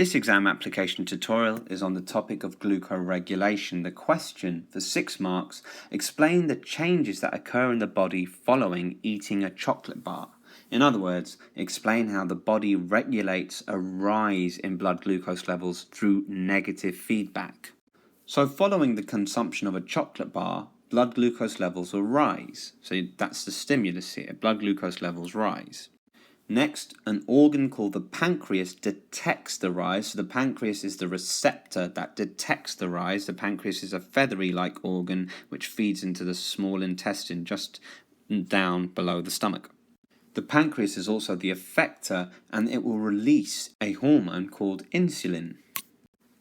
This exam application tutorial is on the topic of glucoregulation. The question, for 6 marks, explain the changes that occur in the body following eating a chocolate bar. In other words, explain how the body regulates a rise in blood glucose levels through negative feedback. So following the consumption of a chocolate bar, blood glucose levels will rise. So that's the stimulus here, blood glucose levels rise. Next, an organ called the pancreas detects the rise. So the pancreas is the receptor that detects the rise. The pancreas is a feathery-like organ which feeds into the small intestine just down below the stomach. The pancreas is also the effector, and it will release a hormone called insulin.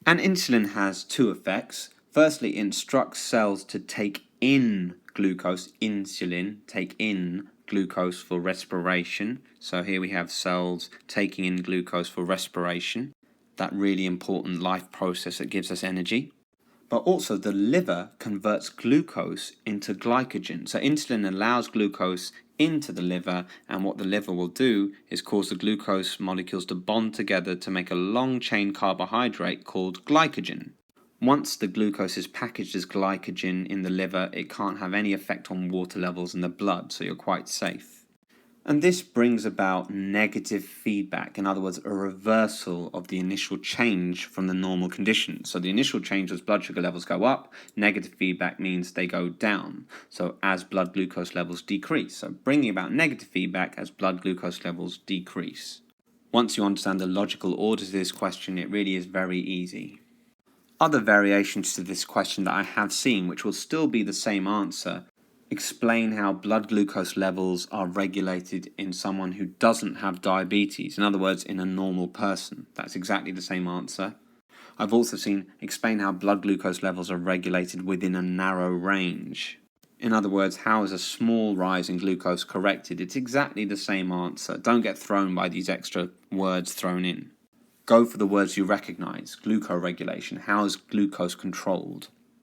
And insulin has 2 effects. Firstly, it instructs cells to take in glucose, insulin, take in glucose for respiration. So here we have cells taking in glucose for respiration, that really important life process that gives us energy. But also the liver converts glucose into glycogen. So insulin allows glucose into the liver, and what the liver will do is cause the glucose molecules to bond together to make a long chain carbohydrate called glycogen. Once the glucose is packaged as glycogen in the liver, it can't have any effect on water levels in the blood, so you're quite safe. And this brings about negative feedback, in other words, a reversal of the initial change from the normal condition. So the initial change was blood sugar levels go up, negative feedback means they go down, so as blood glucose levels decrease. So bringing about negative feedback as blood glucose levels decrease. Once you understand the logical order to this question, it really is very easy. Other variations to this question that I have seen, which will still be the same answer, explain how blood glucose levels are regulated in someone who doesn't have diabetes. In other words, in a normal person. That's exactly the same answer. I've also seen explain how blood glucose levels are regulated within a narrow range. In other words, how is a small rise in glucose corrected? It's exactly the same answer. Don't get thrown by these extra words thrown in. Go for the words you recognize. Glucoregulation. How is glucose controlled?